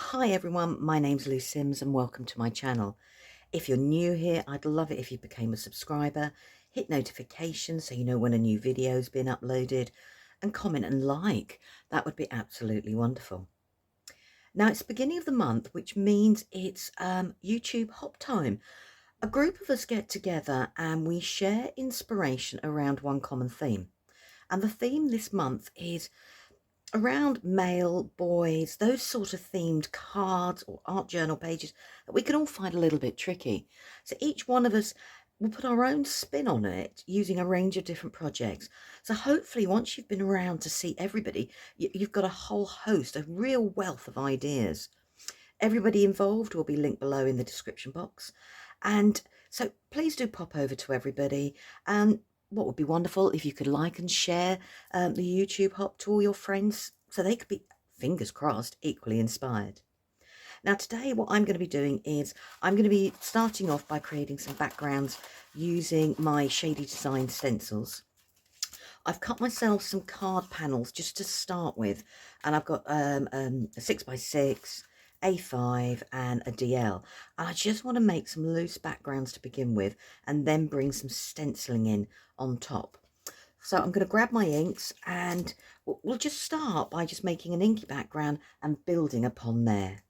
Hi everyone, my name's Lou Sims and welcome to my channel. If you're new here, I'd love it if you became a subscriber, hit notifications so you know when a new video's been uploaded, and comment and like. That would be absolutely wonderful. Now it's the beginning of the month, which means it's YouTube Hop Time. A group of us get together and we share inspiration around one common theme. And the theme this month is around male, boys, those sort of themed cards or art journal pages that we can all find a little bit tricky. So each one of us will put our own spin on it using a range of different projects. So hopefully once you've been around to see everybody, you've got a whole host, a real wealth of ideas. Everybody involved will be linked below in the description box. And so please do pop over to everybody. And what would be wonderful if you could like and share the YouTube hop to all your friends so they could be, fingers crossed, equally inspired. Now today what I'm going to be doing is I'm going to be starting off by creating some backgrounds using my Shady design stencils. I've cut myself some card panels just to start with, and I've got a 6x6, A5 and a DL, and I just want to make some loose backgrounds to begin with and then bring some stenciling in on top. So I'm going to grab my inks and we'll just start by just making an inky background and building upon there.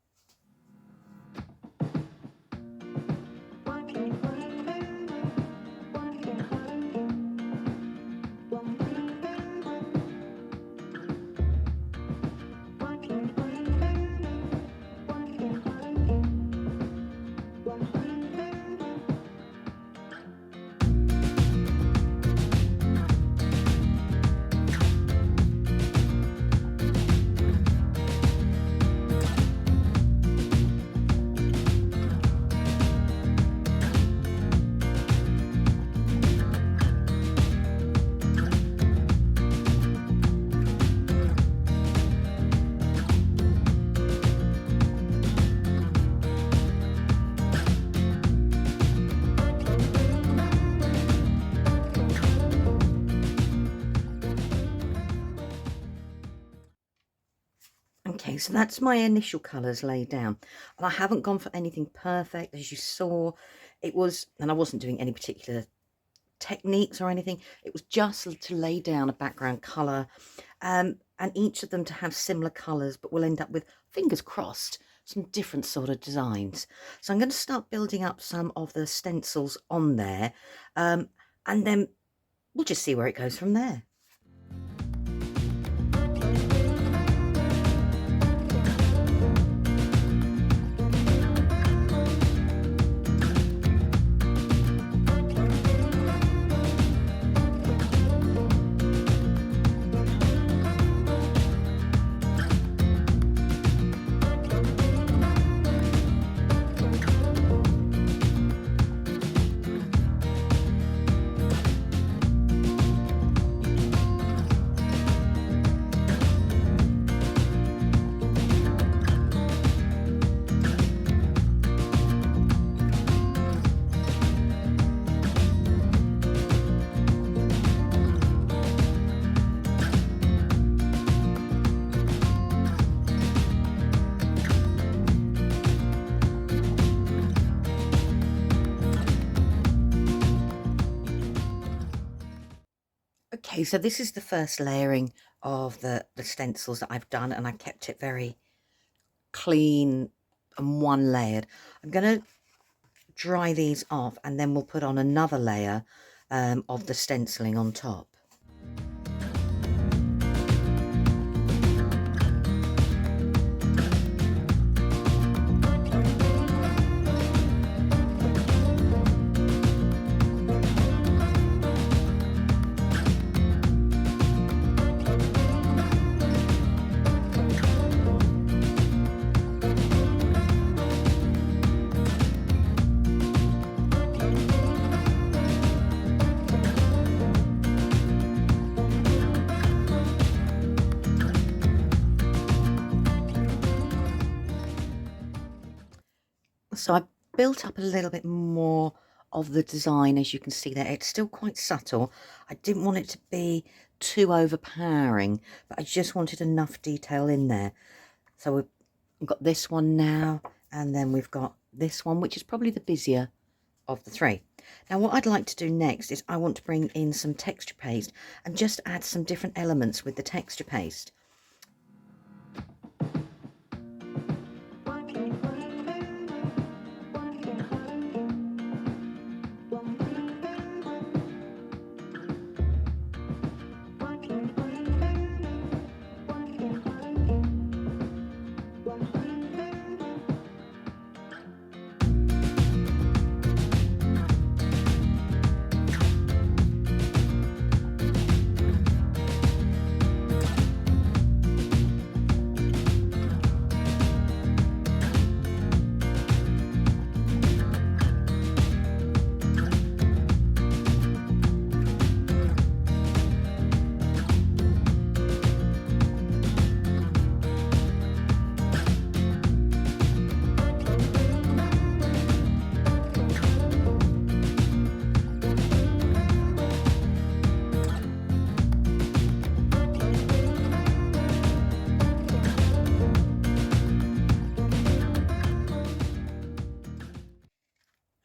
Okay, so that's my initial colours laid down, and I haven't gone for anything perfect. As you saw, it was, and I wasn't doing any particular techniques or anything, it was just to lay down a background colour, and each of them to have similar colours, but we'll end up with, fingers crossed, some different sort of designs. So I'm going to start building up some of the stencils on there, and then we'll just see where it goes from there. Okay, so this is the first layering of the stencils that I've done, and I kept it very clean and one layered. I'm going to dry these off and then we'll put on another layer of the stenciling on top. So I built up a little bit more of the design, as you can see there. It's still quite subtle. I didn't want it to be too overpowering, but I just wanted enough detail in there. So We've got this one now, and then we've got this one, which is probably the busier of the three. Now what I'd like to do next is I want to bring in some texture paste and just add some different elements with the texture paste.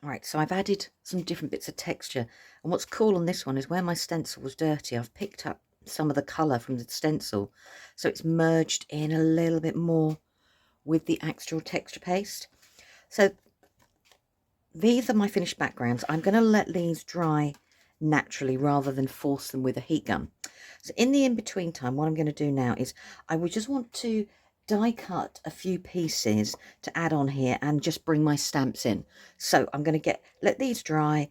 Right, so I've added some different bits of texture, and what's cool on this one is where my stencil was dirty, I've picked up some of the colour from the stencil, so it's merged in a little bit more with the actual texture paste. So these are my finished backgrounds. I'm going to let these dry naturally rather than force them with a heat gun. So in the in-between time, what I'm going to do now is I would just want to die cut a few pieces to add on here and just bring my stamps in. So I'm going to let these dry,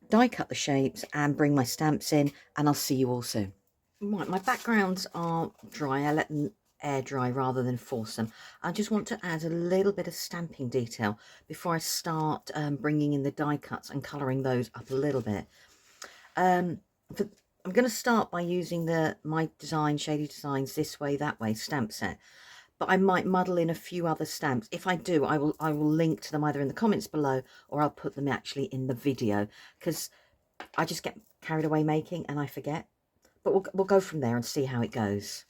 die cut the shapes and bring my stamps in, and I'll see you all soon. Right, my backgrounds are dry. I let them air dry rather than force them. I just want to add a little bit of stamping detail before I start bringing in the die cuts and colouring those up a little bit. I'm going to start by using my design, Shady Designs This Way That Way stamp set, but I might muddle in a few other stamps. If I do, I will link to them either in the comments below, or I'll put them actually in the video, because I just get carried away making and I forget. But we'll go from there and see how it goes.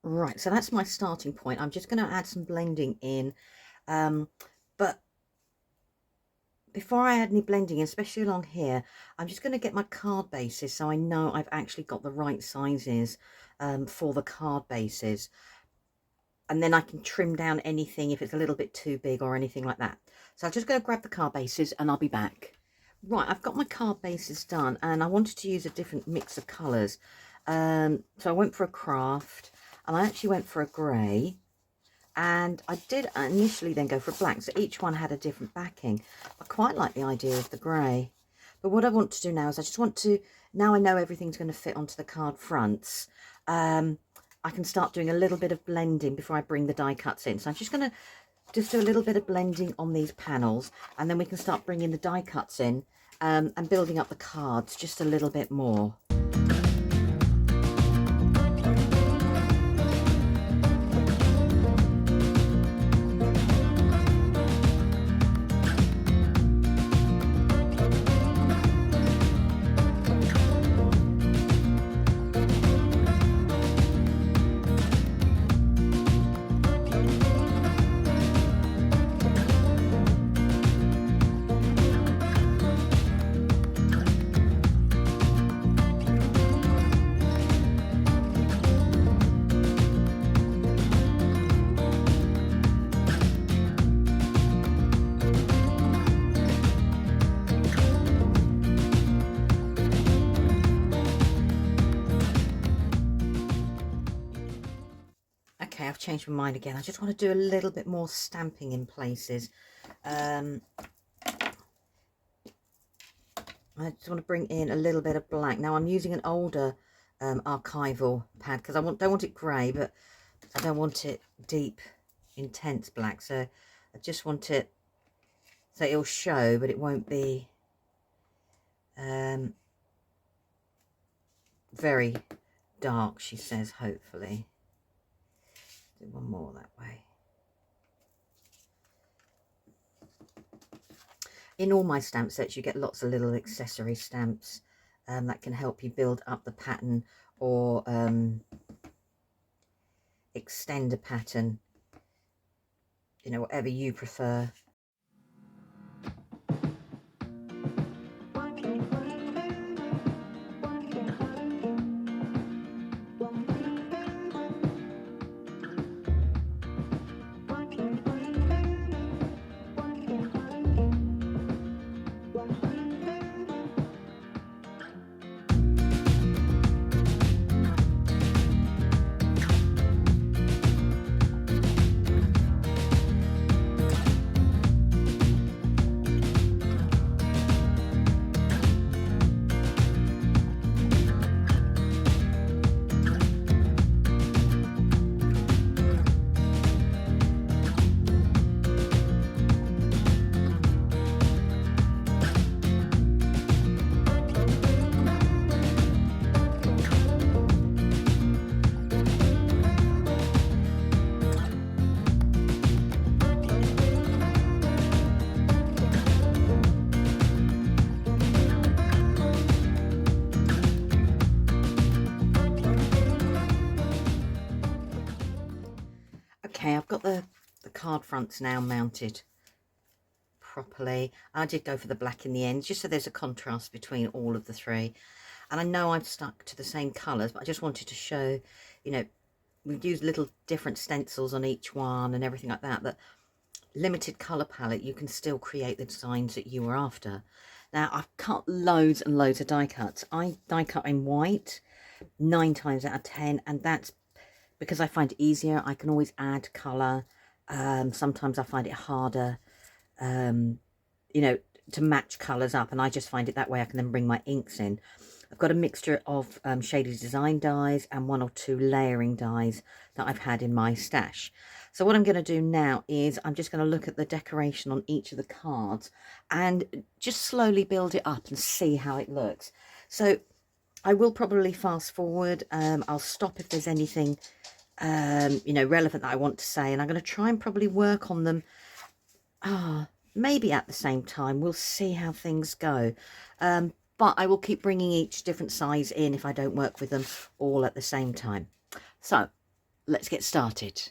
Right, so that's my starting point. I'm just going to add some blending in, but before I add any blending in, especially along here, I'm just going to get my card bases so I know I've actually got the right sizes for the card bases, and then I can trim down anything if it's a little bit too big or anything like that. So I'm just going to grab the card bases and I'll be back. Right, I've got my card bases done, and I wanted to use a different mix of colours, so I went for a craft. And I actually went for a grey, and I did initially then go for a black, so each one had a different backing. I quite like the idea of the grey, but what I want to do now is I just want to, now I know everything's going to fit onto the card fronts, I can start doing a little bit of blending before I bring the die cuts in. So I'm just going to do a little bit of blending on these panels, and then we can start bringing the die cuts in and building up the cards just a little bit more. changed my mind again. I just want to do a little bit more stamping in places. I just want to bring in a little bit of black. Now I'm using an older archival pad because I don't want it grey, but I don't want it deep, intense black. So I just want it so it'll show, but it won't be very dark, she says, hopefully. Do one more that way. In all my stamp sets, you get lots of little accessory stamps that can help you build up the pattern or extend a pattern, you know, whatever you prefer. Okay, I've got the card fronts now mounted properly. I did go for the black in the end, just so there's a contrast between all of the three. And I know I've stuck to the same colours, but I just wanted to show, you know, we've used little different stencils on each one and everything like that, but limited colour palette, you can still create the designs that you were after. Now, I've cut loads and loads of die cuts. I die cut in white 9 times out of 10, and that's because I find it easier. I can always add colour. Sometimes I find it harder, you know, to match colours up, and I just find it that way I can then bring my inks in. I've got a mixture of Shady's design dies and 1 or 2 layering dies that I've had in my stash. So what I'm going to do now is I'm just going to look at the decoration on each of the cards and just slowly build it up and see how it looks. So I will probably fast forward. I'll stop if there's anything, you know, relevant that I want to say, and I'm going to try and probably work on them maybe at the same time. We'll see how things go. But I will keep bringing each different size in if I don't work with them all at the same time. So let's get started.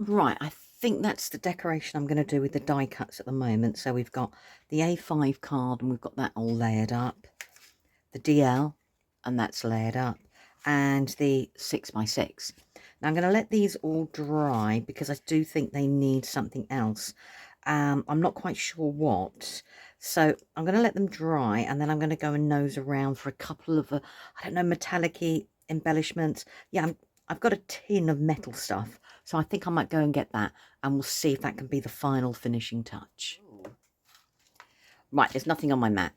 Right, I think that's the decoration I'm going to do with the die cuts at the moment. So we've got the A5 card and we've got that all layered up. The DL, and that's layered up. And the 6x6. Now I'm going to let these all dry because I do think they need something else. I'm not quite sure what. So I'm going to let them dry and then I'm going to go and nose around for a couple of, I don't know, metallic-y embellishments. Yeah, I've got a tin of metal stuff. So I think I might go and get that and we'll see if that can be the final finishing touch. Right, there's nothing on my mat.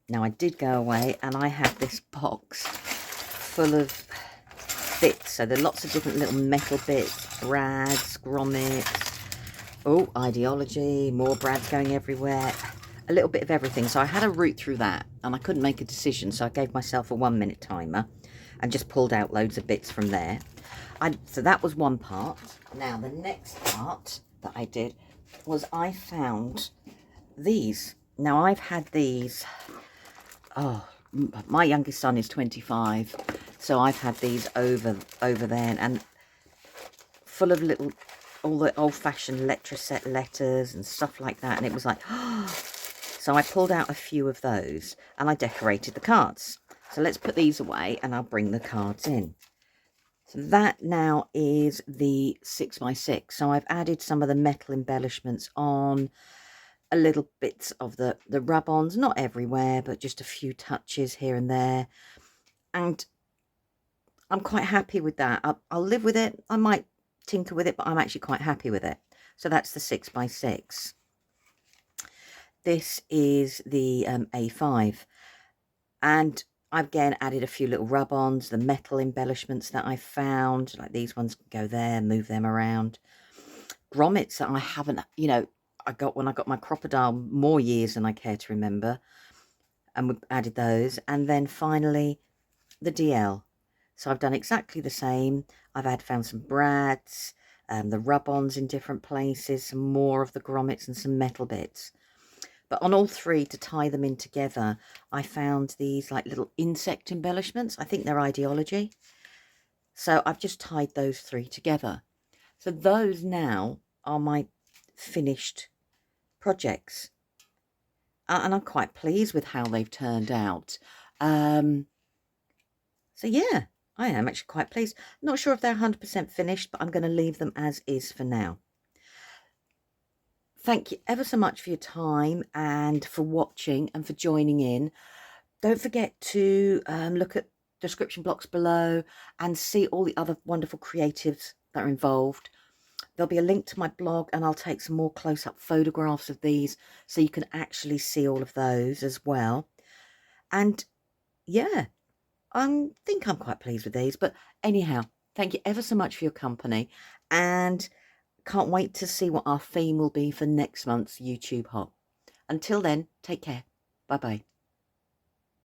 Now I did go away and I have this box full of bits. So there are lots of different little metal bits, brads, grommets, oh, ideology, more brads going everywhere, a little bit of everything. So I had a route through that and I couldn't make a decision. So I gave myself a 1-minute timer and just pulled out loads of bits from there. So that was one part. Now the next part that I did was I found these. Now I've had these, oh, my youngest son is 25, so I've had these over then, and full of little, all the old-fashioned Letraset letters and stuff like that, and it was like, oh. So I pulled out a few of those and I decorated the cards. So let's put these away and I'll bring the cards in. So that now is the 6x6. So I've added some of the metal embellishments on, a little bits of the rub-ons, not everywhere, but just a few touches here and there. And I'm quite happy with that. I'll live with it. I might tinker with it, but I'm actually quite happy with it. So that's the 6x6. This is the A5. And I've again added a few little rub-ons, the metal embellishments that I found, like these ones can go there, move them around. Grommets that I haven't, you know, I got when I got my crocodile more years than I care to remember, and we added those. And then finally the DL. So I've done exactly the same. I've found some brads, the rub-ons in different places, some more of the grommets and some metal bits. But on all three, to tie them in together, I found these like little insect embellishments. I think they're ideology. So I've just tied those three together. So those now are my finished projects. And I'm quite pleased with how they've turned out. So yeah, I am actually quite pleased. Not sure if they're 100% finished, but I'm going to leave them as is for now. Thank you ever so much for your time and for watching and for joining in. Don't forget to look at description blocks below and see all the other wonderful creatives that are involved. There'll be a link to my blog and I'll take some more close-up photographs of these so you can actually see all of those as well. And yeah, I think I'm quite pleased with these. But anyhow, thank you ever so much for your company and can't wait to see what our theme will be for next month's YouTube Hop. Until then, take care. Bye-bye.